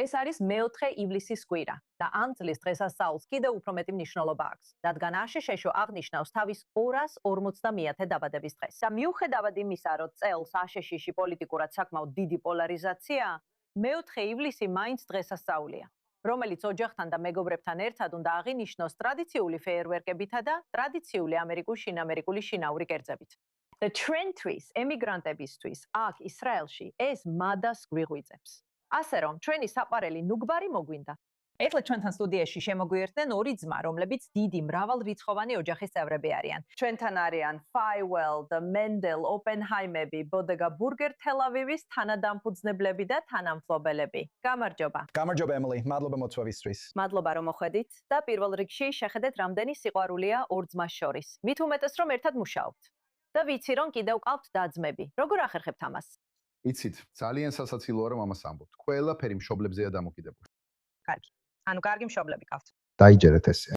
ეს არის მეოთხე ივლისის კვირა და ამ წლის დღესასწაულს კიდევ უფრო მეტი მნიშვნელობა აქვს, რადგან აშშ-ში აღნიშნავს თავის 250-ე დაბადების დღეს. და მიუხედავად იმისა, რომ წელს აშშ-ში პოლიტიკურად საკმაოდ დიდი პოლარიზაციაა, მეოთხე ივლისი მაინც დღესასწაულია, რომელიც ოჯახთან და მეგობრებთან ერთად უნდა აღინიშნოს ტრადიციული ფეიერვერკებითა და ტრადიციული ამერიკული შინაური კერძებით. The Trend Trees ემიგრანტებისთვის აქ ისრაელში ეს მადას გვიღვიძებს. ასე რომ, ჩვენი საყვარელი ნუგბარი მოგვინდა. ეხლა ჩვენთან სტუდიაში შემოგვიერთდნენ ორი ძმა, რომლებიც დიდი მრავალრიცხოვანი ოჯახის წევრები არიან. ჩვენთან არიან Feiweld, Mendel, Oppenheimები, Bodega Burger Tel-Aviv-ის თანადამფუძნებლები და თანამფლობელები. გამარჯობა. გამარჯობა ემილი, მადლობა მოწვევისთვის. მადლობა რომ მოხვედით და პირველ რიგში შეხედეთ რამდენი სიყვარულია ორ ძმას შორის. მით უმეტეს რომ ერთად მუშაობთ. და ვიცი რომ კიდევ ყავთ და-ძმები. როგორ ახერხებთ ამას? იცით, ძალიან სასაცილოა რომ ამას ამბობთ. ყველაფერი მშობლებზეა დამოკიდებული. კარგი. ანუ კარგი მშობლები გყავთ. დაიჯერეთ ესე.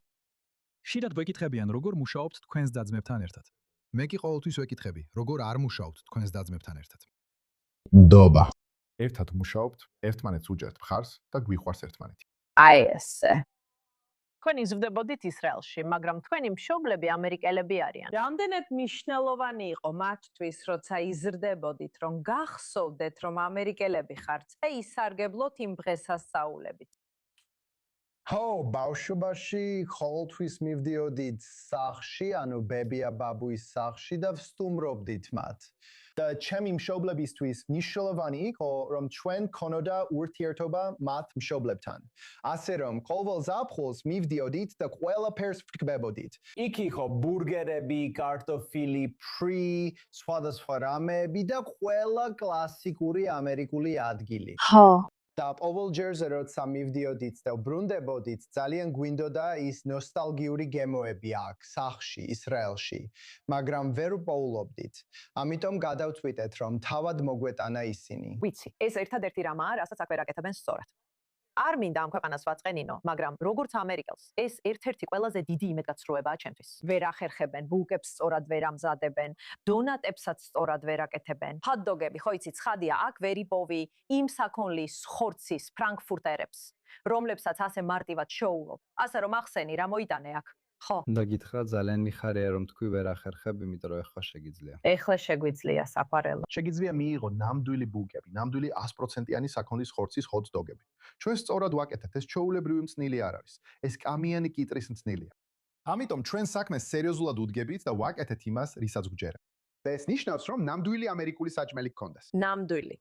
ხშირად გვეკითხებიან, როგორ მუშაობთ თქვენს და-ძმებთან ერთად. მე კი ყოველთვის ვეკითხები, როგორ არ მუშაობთ თქვენს და-ძმებთან ერთად. ნდობა. ერთად მუშაობთ, ერთმანეთს უჭერთ მხარს და გვიყვარს ერთმანეთი. აი ესე. თქვენ იზრდებოდით ისრაელში, მაგრამ თქვენი მშობლები ამერიკელები არიან. რამდენად მნიშვნელოვანი იყო მათთვის, როცა იზრდებოდით, რომ გახსოვდეთ, რომ ამერიკელები ხართ და ისარგებლოთ იმ დღესასწაულებით? ხო, ბავშვობაში ყოველთვის მივდიოდით სახლში, ანუ ბებია ბაბუის სახლში და ვსტუმრობდით მათ. და ჩემი მშობლებისთვის მნიშვნელოვანი იყო, რომ ჩვენ ქონოდა ურთიერთობა მათ მშობლებთან. ასე რომ, ყოველ ზაფხულს მივდიოდით და ყველაფერს ვთქმებოდით. იქ იყო ბურგერები, კარტოფილი, ფრი, სხვადასხვა რამეები და ყველა კლასიკური ამერიკული ადგილი. ხო. და ყოველ ჯერზე როცა მივდიოდით და ბრუნდებოდით, ძალიან გვინდოდა ის ნოსტალგიური გემოები აქ, სახლში, ისრაელში, მაგრამ ვერ ვპოულობდით. ამიტომ გადავწყვიტეთ, რომ თავად მოგვეტანა ისინი. ვიცი, ეს ერთადერთი რამაა, რასაც აქ ვერ აკეთებენ სწორად. არ მინდა ამ ქვეყანას ვაწყენინო, მაგრამ როგორც ამერიკელს, ეს ერთ-ერთი ყველაზე დიდი იმედგაცრუებაა ჩემთვის. ვერ ახერხებენ, ბულკებს სწორად ვერ ამზადებენ, დონატებსაც სწორად ვერ აკეთებენ. ჰოთ-დოგები, ხო იცი, ცხადია, აქ ვერ იპოვი იმ საქონლის ხორცის ფრანკფურტერებს, რომლებსაც ასე მარტივად შოულობ. ასე რომ ახსენი, რა მოიტანე აქ? ხო. და გითხრა ძალიან მიხარია რომ თქვი ვერ ახერხებ, იმიტომ რომ ეხლა შეგიძლია. ეხლა შეგვიძლია საფარელო. შეგიძლია მიიღო ნამდვილი ბულკები, ნამდვილი 100%-იანი საქონლის ხორცის ჰოთ-დოგები. ჩვენ სწორად ვაკეთებთ, ეს ჩვეულებრივი მწნილი არ არის. ეს კამიანი კიტრის მწნილია. ამიტომ ჩვენ საქმეს სერიოზულად უდგებით და ვაკეთეთ იმას, რისაც გვჯერა. და ეს ნიშნავს, რომ ნამდვილი ამერიკული საჭმელი გქონდეს. ნამდვილი.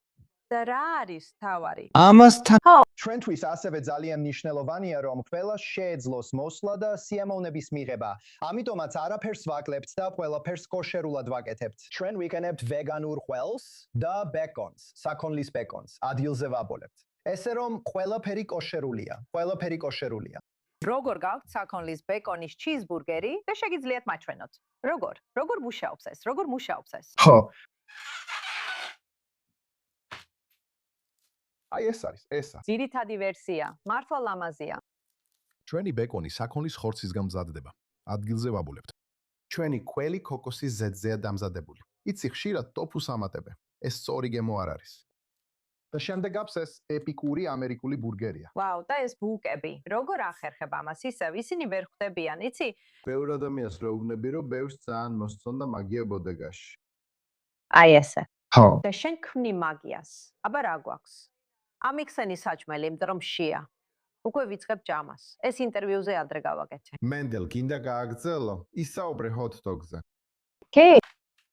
და რა არის თავარი? ამასთან ჩვენთვის ასევე ძალიან მნიშვნელოვანია, რომ ყველა შეეძლოს მოსვლა და სიამოვნების მიღება. ამიტომაც არაფერს ვაკლებთ და ყველაფერს კოშერულად ვაკეთებთ. ჩვენ ვიყენებთ ვეგანურ ყველს და ბეკონს, საქონლის ბეკონს, ადგილზე ვაბოლებთ. ესე რომ ყველაფერი კოშერულია, ყველაფერი კოშერულია. როგორ გაქვთ საქონლის ბეკონის ჩიზბურგერი და შეგიძლიათ მაჩვენოთ? როგორ მუშაობს ეს? როგორ მუშაობს ეს? ხო. აი ეს არის, ესა. ძირითადი ვერსია, მართლა ლამაზია. ჩვენი ბეკონი საქონლის ხორცისგან მზადდება. ადგილზე ვაბოლებთ. ჩვენი ქველი ქოქოსის ზეთზეა დამზადებული. იცი, ხშირად ტოფუს ამატებენ. ეს სწორი გემო არ არის. და შემდეგ აქვს ეს ეპიკური ამერიკული ბურგერია. ვაუ, და ეს ბულკები, როგორ ახერხებ ამას? ისინი ვერ ხვდებიან, იცი? ბევრ ადამიანს რო უგნები, რომ ბევრს ძალიან მოსწონდა მაგია ბოდეგაში. აი ესე. ხო. და შენ ქმნი მაგიას. აბა რა გვაქვს? ამიხსენი საჭმელი, იმიტომ რომ შია. უკვე ვიწყებ ჯამას. ეს ინტერვიუზე ადრე გავაკეთე. მენდელ, გინდა გააგრძელო? ისაუბრე ჰოთ-დოგზე. კი.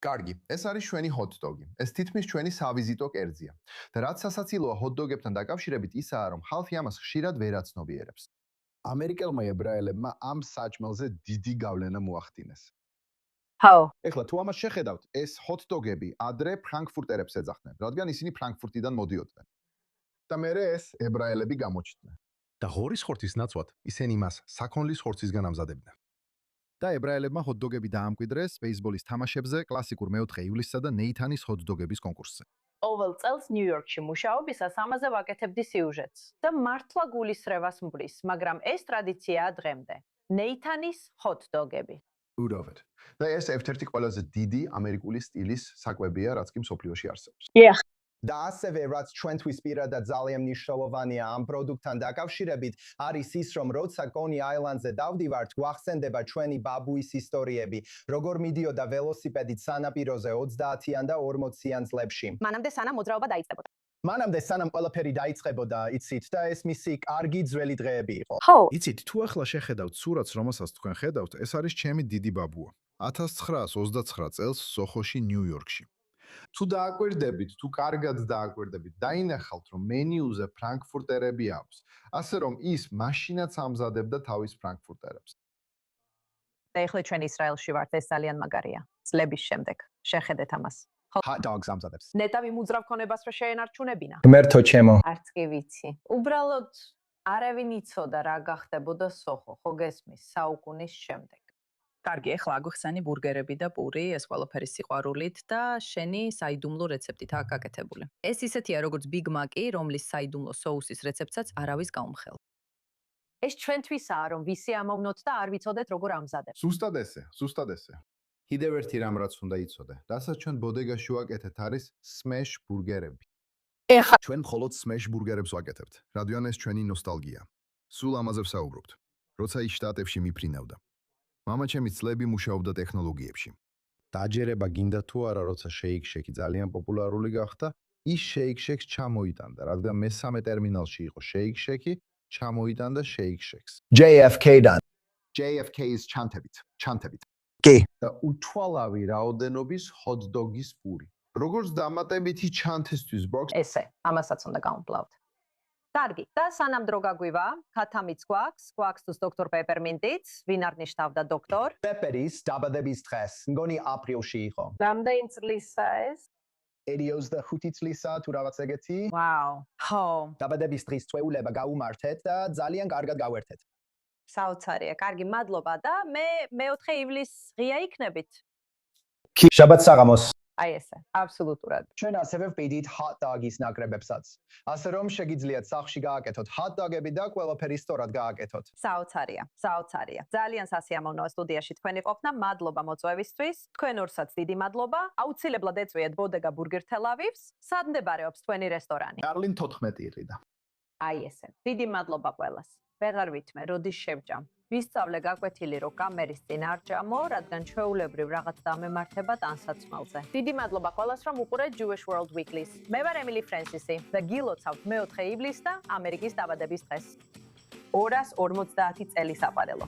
კარგი, ეს არის ჩვენი ჰოთ-დოგი. ეს თითქმის ჩვენი სავიზიტო კერძია. და რაც სასაცილოა ჰოთ-დოგებთან დაკავშირებით ისაა, რომ ხალხი ამას ხშირად ვერ აცნობიერებს. ამერიკელმა ებრაელებმა ამ საჭმელზე დიდი გავლენა მოახდინეს. ხო. ეხლა თუ ამას შეხედავთ, ეს ჰოთ-დოგები ადრე ფრანკფურტერებს ეძახდნენ, რადგან ისინი ფრანკფურტიდან მოდიოდნენ. და მერე ეს ებრაელები გამოჩნდნენ. და ღორის ხორცის ნაცვლად ისინი მას საქონლის ხორცისგან ამზადებდნენ. და ებრაელებმა ჰოთ-დოგები დაამკვიდრეს ბეისბოლის თამაშებზე, კლასიკურ მეოთხე ივლისსა და ნეითანის ჰოთ-დოგების კონკურსზე. ყოველ წელს ნიუ-იორკში მუშაობისას ამაზე ვაკეთებდი სიუჟეტს და მართლა გულისრევას mbris, მაგრამ ეს ტრადიციაა დღემდე. ნეითანის ჰოთ-დოგები. უდავთ. და ეს ერთ-ერთი ყველაზე დიდი ამერიკული სტილის საკვებია, რაც კი მსოფლიოში არსებობს. დიახ. და ასევე რაც ჩვენთვის პირადად ძალიან მნიშვნელოვანია ამ პროდუქტთან დაკავშირებით არის ის რომ როცა კონი აილანდზე დავდივართ გვახსენდება ჩვენი ბაბუის ისტორიები როგორ მიდიოდა ველოსიპედით სანაპიროზე 30-იან და 40-იან წლებში მანამდე სანამ მოძრაობა დაიწყებოდა. მანამდე სანამ ყველაფერი დაიწყებოდა იცით და ეს მისი კარგი ძველი დღეები იყო ხო, იცით, თუ ახლა შეხედავთ სურათს, რომელსაც თქვენ ხედავთ, ეს არის ჩემი დიდი ბაბუა. 1929 წელს სოხოში, ნიუ-იორკში. თუ დააკვირდებით, თუ კარგად დააკვირდებით, დაინახავთ, რომ მენიუზე ფრანკფურტერები აქვს. ასე რომ ის მაშინაც ამზადებდა თავის ფრანკფურტერებს. და ეხლა ჩვენ ისრაელში ვართ, ეს ძალიან მაგარია. წლების შემდეგ. შეხედეთ ამას. hot dogs ამზადებს ნეტავი მუძრავ ქონებას რო შეენარჩუნებინა. ღმერთო ჩემო არც კი ვიცი. უბრალოდ არავინ იცოდა რა გახდებოდა სოხო, ხო გესმის საუკუნის შემდეგ. კარგი, ახლა აგვიხსენი ბურგერები და პური, ეს ყველაფერი სიყვარულით და შენი საიდუმლო რეცეპტითაა გაკეთებული. ეს ისეთია როგორც Big Mac-ი, რომლის საიდუმლო соуსის რეცეპტსაც არავის გაუმხელ. ეს ჩვენთვისაა, რომ ვისი ამოვნოთ და არ ვიცოდეთ როგორ ამზადებს. ზუსტად ესე. კიდევ ერთი რამ რაც უნდა იცოდე, რასაც ჩვენ ბოდეგაში ვაკეთებთ არის smash ბურგერები. ეხლა ჩვენ მხოლოდ smash ბურგერებს ვაკეთებთ, რადგან ეს ჩვენი ნოსტალგია. სულ ამაზე ვსაუბრობთ. როცა ის შტატებში მიფრინავდა. მამაჩემი წლები მუშაობდა ტექნოლოგიებში. დაჯერება გინდა თუ არა, როცა Shake Shack-ი ძალიან პოპულარული გახდა, ის Shake Shack-ს ჩამოიტანდა, რადგან მესამე ტერმინალში იყო Shake Shack-ი, ჩამოიტანდა Shake Shack-ს. JFK-დან JFK-ის ჩანთებით. კი და უთვალავი რაოდენობის hot dog-ის პური. როგორც დამატებითი ჩანთისთვის box ესე, ამასაც უნდა გავუმკლავთ. კარგი, და სანამ დრო გაგვივა, ქათამიც გვაქვს თუ დოქტორ პეპერმინტიც, ვინ არნიშნავდა დოქტორ? პეპერის დაბადების დღეს მგონი აპრილში იყო რამდენი წლისა ეს? 25 წლისა თუ რაღაც ეგეთი ვაუ, ხო, დაბადების დღის წვეულება გაუმართეთ და ძალიან კარგად გავერთეთ საოცარია. კარგი, მადლობა და მე მე-4 ივლისს ღია იქნებით. შაბათ საღამოს აი ესე, აბსოლუტურად. ჩვენ ასევე ვყიდით hot dog-ის ნაკრებებსაც ასე რომ შეგიძლიათ სახლში გააკეთოთ hot dog-ები და ყველაფერი სწორად გააკეთოთ საოცარია. ძალიან სასიამოვნოა სტუდიაში თქვენი ყოფნა. მადლობა მოწვევისთვის. თქვენ ორსაც დიდი მადლობა. აუცილებლად ეწვიეთ ბოდეგა ბურგერ თელ-ავივს. სად მდებარეობს თქვენი რესტორანი? კარლინ 14 ირიდა. აი ესე. დიდი მადლობა ყველას. ვეღარ ვითმე, როდის შევჯამ. ვისწავლე გაკვეთილი, რომ კამერის წინ არ ჯამო, რადგან ჩვეულებრივ რაღაც დამემართება ტანსაცმელზე. დიდი მადლობა ყველას, რომ უყურეთ Jewish World Weekly-ს. მე ვარ ემილი ფრენსისი და გილოცავთ მე-4 ივლისს და ამერიკის დაბადების დღეს. 250 წელი საყვარელო.